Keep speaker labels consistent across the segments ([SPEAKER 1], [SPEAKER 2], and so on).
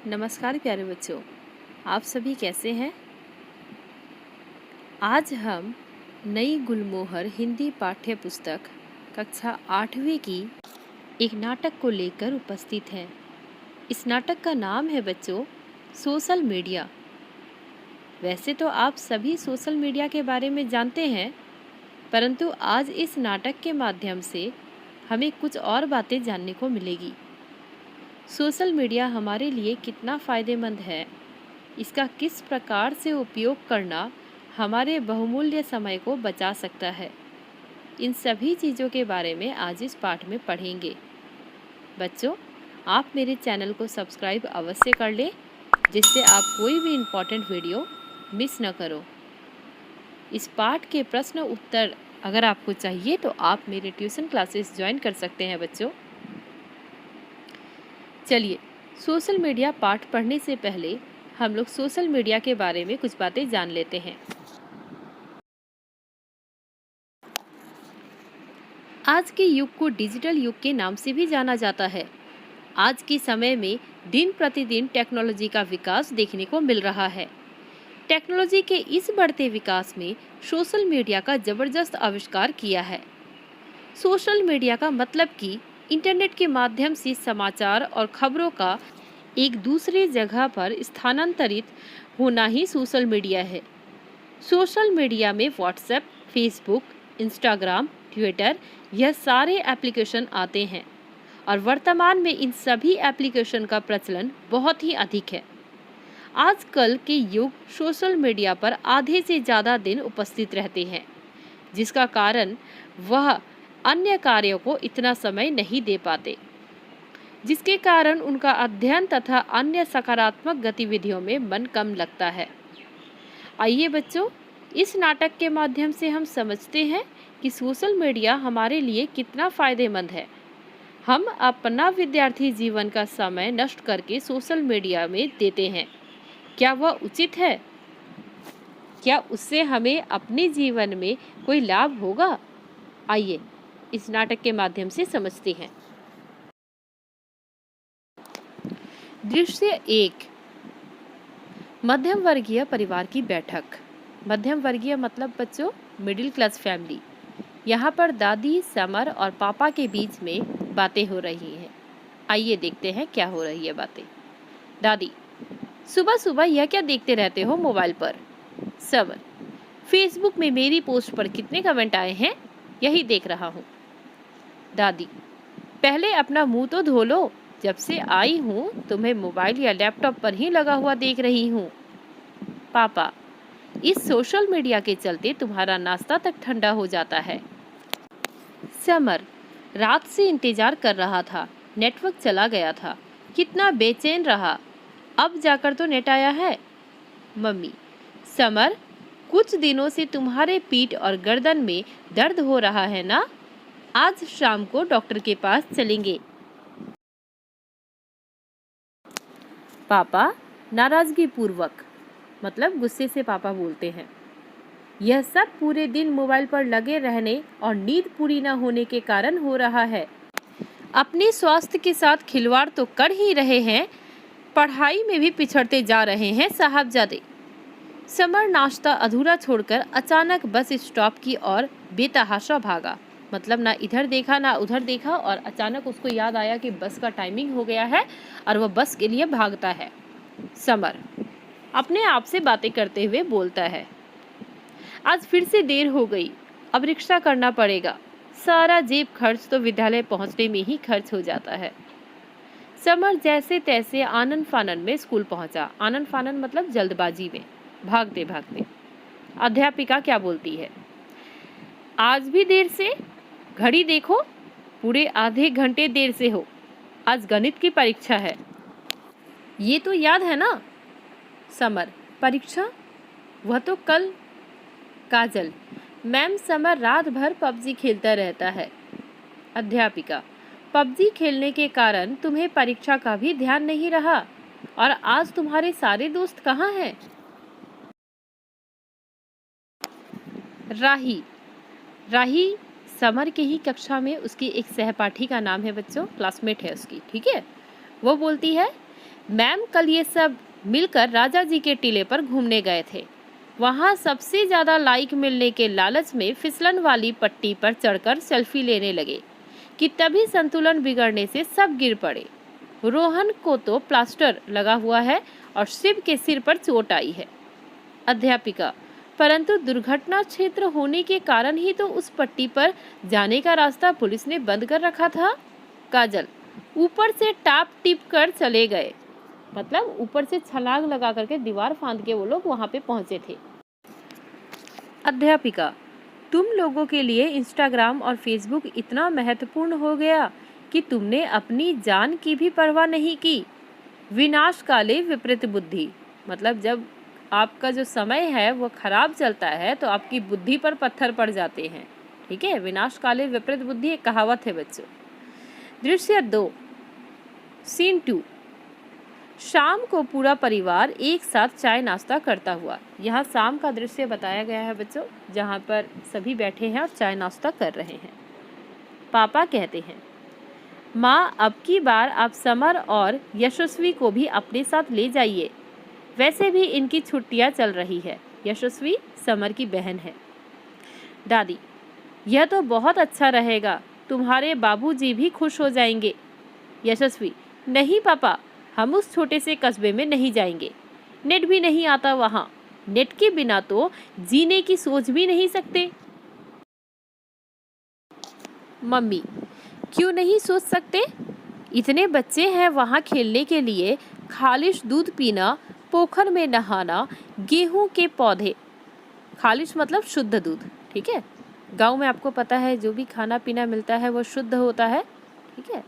[SPEAKER 1] नमस्कार प्यारे बच्चों, आप सभी कैसे हैं। आज हम नई गुलमोहर हिंदी पाठ्य पुस्तक कक्षा 8वीं की एक नाटक को लेकर उपस्थित हैं। इस नाटक का नाम है बच्चों सोशल मीडिया। वैसे तो आप सभी सोशल मीडिया के बारे में जानते हैं, परंतु आज इस नाटक के माध्यम से हमें कुछ और बातें जानने को मिलेगी। सोशल मीडिया हमारे लिए कितना फ़ायदेमंद है, इसका किस प्रकार से उपयोग करना हमारे बहुमूल्य समय को बचा सकता है, इन सभी चीज़ों के बारे में आज इस पाठ में पढ़ेंगे। बच्चों, आप मेरे चैनल को सब्सक्राइब अवश्य कर लें, जिससे आप कोई भी इम्पोर्टेंट वीडियो मिस न करो। इस पाठ के प्रश्न उत्तर अगर आपको चाहिए तो आप मेरे ट्यूशन क्लासेस ज्वाइन कर सकते हैं बच्चों। चलिए, सोशल मीडिया पाठ पढ़ने से पहले हम लोग सोशल मीडिया के बारे में कुछ बातें जान लेते हैं। आज के युग को डिजिटल युग के नाम से भी जाना जाता है। आज के समय में दिन प्रतिदिन टेक्नोलॉजी का विकास देखने को मिल रहा है। टेक्नोलॉजी के इस बढ़ते विकास में सोशल मीडिया का जबरदस्त आविष्कार किया है। सोशल मीडिया का मतलब कि इंटरनेट के माध्यम से समाचार और खबरों का एक दूसरे जगह पर स्थानांतरित होना ही सोशल मीडिया है। सोशल मीडिया में व्हाट्सएप, फेसबुक, इंस्टाग्राम, ट्विटर यह सारे एप्लीकेशन आते हैं और वर्तमान में इन सभी एप्लीकेशन का प्रचलन बहुत ही अधिक है। आजकल के युग सोशल मीडिया पर आधे से ज़्यादा दिन उपस्थित रहते हैं, जिसका कारण वह अन्य कार्यों को इतना समय नहीं दे पाते, जिसके कारण उनका अध्ययन तथा अन्य सकारात्मक गतिविधियों में मन कम लगता है। आइए बच्चों, इस नाटक के माध्यम से हम समझते हैं कि सोशल मीडिया हमारे लिए कितना फ़ायदेमंद है। हम अपना विद्यार्थी जीवन का समय नष्ट करके सोशल मीडिया में देते हैं, क्या वह उचित है? क्या उससे हमें अपने जीवन में कोई लाभ होगा? आइए इस नाटक के माध्यम से समझते हैं। दृश्य 1, मध्यम वर्गीय परिवार की बैठक। मध्यम वर्गीय मतलब बच्चों मिडिल क्लास फैमिली। यहाँ पर दादी, समर और पापा के बीच में बातें हो रही हैं। आइए देखते हैं क्या हो रही है बातें। दादी: सुबह सुबह यह क्या देखते रहते हो मोबाइल पर? समर: फेसबुक में मेरी पोस्ट पर कितने कमेंट आए हैं, यही देख रहा हूँ। दादी: पहले अपना मुंह तो धो लो, जब से आई हूँ तुम्हें मोबाइल या लैपटॉप पर ही लगा हुआ देख रही हूँ। पापा: इस सोशल मीडिया के चलते तुम्हारा नाश्ता तक ठंडा हो जाता है। समर: रात से इंतजार कर रहा था, नेटवर्क चला गया था, कितना बेचैन रहा, अब जाकर तो नेट आया है। मम्मी: समर, कुछ दिनों से तुम्हारे पीठ और गर्दन में दर्द हो रहा है ना, आज शाम को डॉक्टर के पास चलेंगे। पापा नाराजगी पूर्वक मतलब गुस्से से पापा बोलते हैं, यह सब पूरे दिन मोबाइल पर लगे रहने और नींद पूरी न होने के कारण हो रहा है। अपने स्वास्थ्य के साथ खिलवाड़ तो कर ही रहे हैं, पढ़ाई में भी पिछड़ते जा रहे हैं साहबजादे। समर नाश्ता अधूरा छोड़कर अचानक बस स्टॉप की ओर बेतहाशा भागा। मतलब ना इधर देखा ना उधर देखा, और अचानक उसको याद आया कि बस का टाइमिंग हो गया है और वह बस के लिए भागता है। समर अपने आप से बातें करते हुए बोलता है, आज फिर से देर हो गई, अब रिक्शा करना पड़ेगा, सारा जेब खर्च तो विद्यालय पहुंचने में ही खर्च हो जाता है। समर जैसे तैसे आनन फानन में स्कूल पहुंचा। आनन फानन मतलब जल्दबाजी में, भागते भागते। अध्यापिका क्या बोलती है, आज भी देर से? घड़ी देखो, पूरे आधे घंटे देर से हो, आज गणित की परीक्षा है, ये तो याद है ना? समर: परीक्षा? वह तो कल। काजल: मैम, समर रात भर पबजी खेलता रहता है। अध्यापिका: पबजी खेलने के कारण तुम्हें परीक्षा का भी ध्यान नहीं रहा, और आज तुम्हारे सारे दोस्त कहाँ हैं? राही: राही समर के ही कक्षा में उसकी एक सहपाठी का नाम है बच्चों, क्लासमेट है उसकी, ठीक है। वो बोलती है, मैम कल ये सब मिलकर राजा जी के टीले पर घूमने गए थे। वहाँ सबसे ज़्यादा लाइक मिलने के लालच में फिसलन वाली पट्टी पर चढ़कर सेल्फी लेने लगे कि तभी संतुलन बिगड़ने से सब गिर पड़े। रोहन को तो प्लास्टर लगा हुआ है और शिव के सिर पर चोट आई है। अध्यापिका, परंतु दुर्घटना क्षेत्र होने के कारण ही तो उस पट्टी पर जाने का रास्ता पुलिस ने बंद कर रखा था। काजल, ऊपर से टाप टिप कर चले गए, मतलब ऊपर से छलांग लगा करके दीवार फांद के वो लोग वहां पे पहुंचे थे। अध्यापिका, तुम लोगों के लिए इंस्टाग्राम और फेसबुक इतना महत्वपूर्ण हो गया कि तुमने अपनी जान की भी परवाह नहीं की। विनाश काले विपरीत बुद्धि, मतलब जब आपका जो समय है वो खराब चलता है तो आपकी बुद्धि पर पत्थर पड़ जाते हैं। ठीक है, विनाश काले विपरीत बुद्धि एक कहावत है बच्चों। दृश्य 2, सीन 2। शाम को पूरा परिवार एक साथ चाय नाश्ता करता हुआ। यहाँ शाम का दृश्य बताया गया है बच्चों, जहाँ पर सभी बैठे हैं और चाय नाश्ता कर रहे हैं। पापा कहते हैं, माँ अब की बार आप समर और यशस्वी को भी अपने साथ ले जाइए, वैसे भी इनकी छुट्टियाँ चल रही है। यशस्वी समर की बहन है। दादी, यह तो बहुत अच्छा रहेगा, तुम्हारे बाबूजी भी खुश हो जाएंगे। यशस्वी, नहीं पापा, हम उस छोटे से कस्बे में नहीं जाएंगे, नेट भी नहीं आता वहाँ, नेट के बिना तो जीने की सोच भी नहीं सकते। मम्मी, क्यों नहीं सोच सकते? इतने बच्चे हैं वहाँ खेलने के लिए, खालिश दूध पीना, पोखर में नहाना, गेहूं के पौधे। खालिश मतलब शुद्ध दूध, ठीक है। गांव में आपको पता है जो भी खाना पीना मिलता है वो शुद्ध होता है, ठीक है।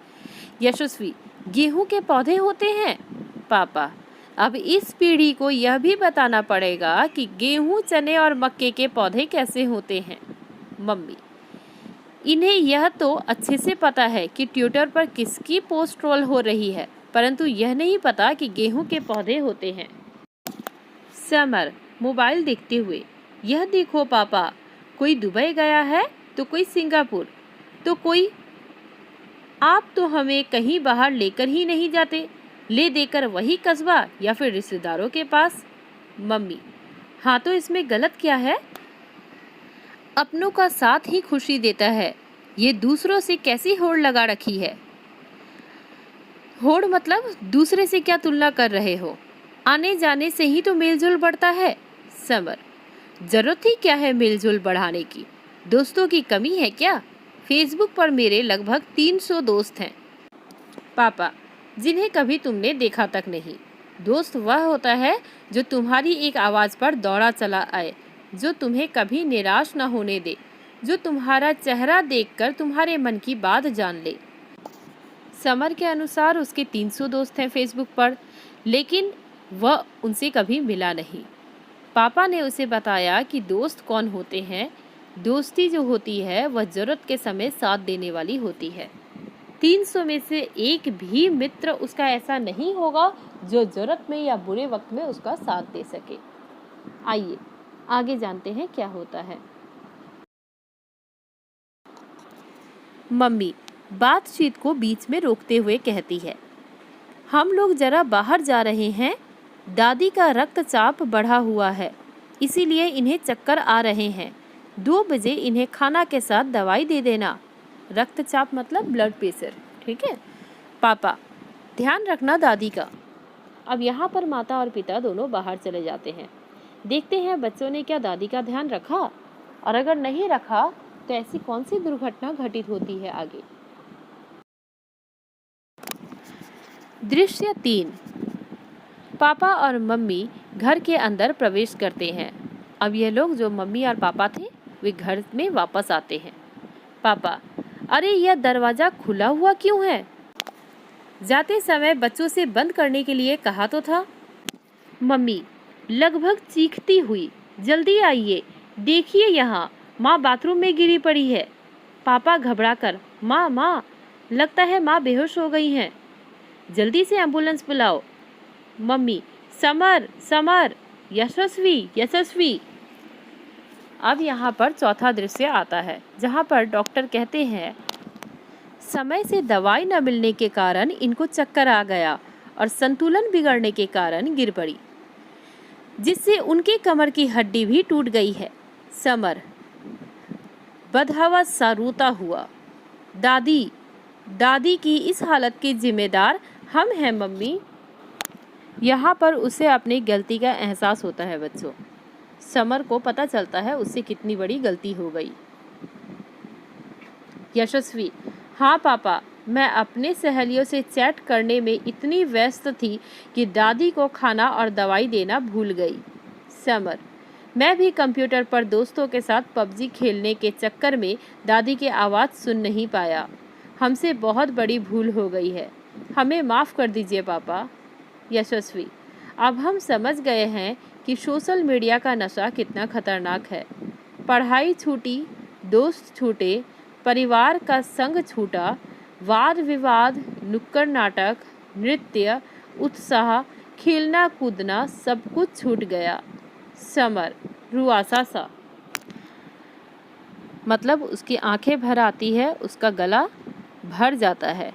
[SPEAKER 1] यशस्वी, गेहूं के पौधे होते हैं? पापा, अब इस पीढ़ी को यह भी बताना पड़ेगा कि गेहूं, चने और मक्के के पौधे कैसे होते हैं। मम्मी, इन्हें यह तो अच्छे से पता है कि ट्विटर पर किसकी पोस्ट ट्रोल हो रही है, परंतु यह नहीं पता कि गेहूं के पौधे होते हैं। समर मोबाइल देखते हुए, यह देखो पापा, कोई दुबई गया है तो कोई सिंगापुर, तो कोई, आप तो हमें कहीं बाहर लेकर ही नहीं जाते, ले देकर वही कस्बा या फिर रिश्तेदारों के पास। मम्मी, हाँ तो इसमें गलत क्या है? अपनों का साथ ही खुशी देता है, ये दूसरों से कैसी होड़ लगा रखी है। होड़ मतलब दूसरे से क्या तुलना कर रहे हो? आने जाने से ही तो मेलजोल बढ़ता है। समर, जरूरत ही क्या है मेलजोल बढ़ाने की? दोस्तों की कमी है क्या? फेसबुक पर मेरे लगभग 300 दोस्त हैं। पापा, जिन्हें कभी तुमने देखा तक नहीं। दोस्त वह होता है जो तुम्हारी एक आवाज़ पर दौड़ा चला आए, जो तुम्हें कभी निराश न होने दे, जो तुम्हारा चेहरा देखकर तुम्हारे मन की बात जान ले। समर के अनुसार उसके 300 दोस्त हैं फेसबुक पर, लेकिन वह उनसे कभी मिला नहीं। पापा ने उसे बताया कि दोस्त कौन होते हैं। दोस्ती जो होती है वह ज़रूरत के समय साथ देने वाली होती है। 300 में से एक भी मित्र उसका ऐसा नहीं होगा जो ज़रूरत में या बुरे वक्त में उसका साथ दे सके। आइए आगे जानते हैं क्या होता है। मम्मी बातचीत को बीच में रोकते हुए कहती है, हम लोग जरा बाहर जा रहे हैं, दादी का रक्तचाप बढ़ा हुआ है, इसीलिए इन्हें चक्कर आ रहे हैं। 2 बजे इन्हें खाना के साथ दवाई दे देना। रक्तचाप मतलब ब्लड प्रेशर, ठीक है। पापा, ध्यान रखना दादी का। अब यहाँ पर माता और पिता दोनों बाहर चले जाते हैं। देखते हैं बच्चों ने क्या दादी का ध्यान रखा, और अगर नहीं रखा तो ऐसी कौन सी दुर्घटना घटित होती है आगे। दृश्य 3, पापा और मम्मी घर के अंदर प्रवेश करते हैं। अब ये लोग जो मम्मी और पापा थे वे घर में वापस आते हैं। पापा, अरे यह दरवाज़ा खुला हुआ क्यों है? जाते समय बच्चों से बंद करने के लिए कहा तो था। मम्मी लगभग चीखती हुई, जल्दी आइए, देखिए यहाँ माँ बाथरूम में गिरी पड़ी है। पापा घबराकर, माँ माँ, लगता है माँ बेहोश हो गई हैं, जल्दी से एम्बुलेंस बुलाओ। मम्मी, समर समर, यशस्वी यशस्वी। अब यहाँ पर चौथा दृश्य आता है, जहाँ पर डॉक्टर कहते हैं, समय से दवाई न मिलने के कारण इनको चक्कर आ गया और संतुलन बिगड़ने के कारण गिर पड़ी, जिससे उनके कमर की हड्डी भी टूट गई है। समर बदहवास सा रोता हुआ, दादी की इस हालत के जिम्मेदार हम हैं मम्मी। यहाँ पर उसे अपनी गलती का एहसास होता है बच्चों। समर को पता चलता है उससे कितनी बड़ी गलती हो गई। यशस्वी, हाँ पापा, मैं अपने सहेलियों से चैट करने में इतनी व्यस्त थी कि दादी को खाना और दवाई देना भूल गई। समर, मैं भी कंप्यूटर पर दोस्तों के साथ पबजी खेलने के चक्कर में दादी की आवाज़ सुन नहीं पाया। हमसे बहुत बड़ी भूल हो गई है, हमें माफ़ कर दीजिए पापा। यशस्वी, अब हम समझ गए हैं कि सोशल मीडिया का नशा कितना खतरनाक है। पढ़ाई छूटी, दोस्त छूटे, परिवार का संग छूटा, वाद विवाद, नुक्कड़ नाटक, नृत्य, उत्साह, खेलना कूदना सब कुछ छूट गया। समर रुआसा सा, मतलब उसकी आंखें भर आती है, उसका गला भर जाता है।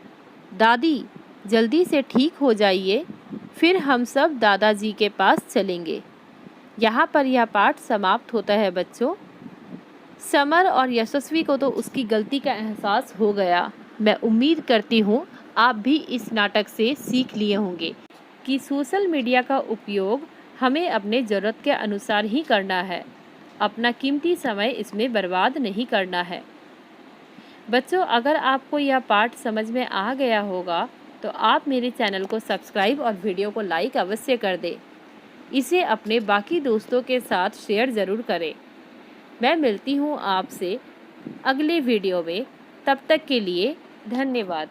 [SPEAKER 1] दादी जल्दी से ठीक हो जाइए, फिर हम सब दादाजी के पास चलेंगे। यहाँ पर यह पाठ समाप्त होता है बच्चों। समर और यशस्वी को तो उसकी गलती का एहसास हो गया। मैं उम्मीद करती हूँ आप भी इस नाटक से सीख लिए होंगे कि सोशल मीडिया का उपयोग हमें अपने ज़रूरत के अनुसार ही करना है, अपना कीमती समय इसमें बर्बाद नहीं करना है। बच्चों, अगर आपको यह पाठ समझ में आ गया होगा तो आप मेरे चैनल को सब्सक्राइब और वीडियो को लाइक अवश्य कर दें। इसे अपने बाकी दोस्तों के साथ शेयर ज़रूर करें। मैं मिलती हूँ आपसे अगले वीडियो में, तब तक के लिए धन्यवाद।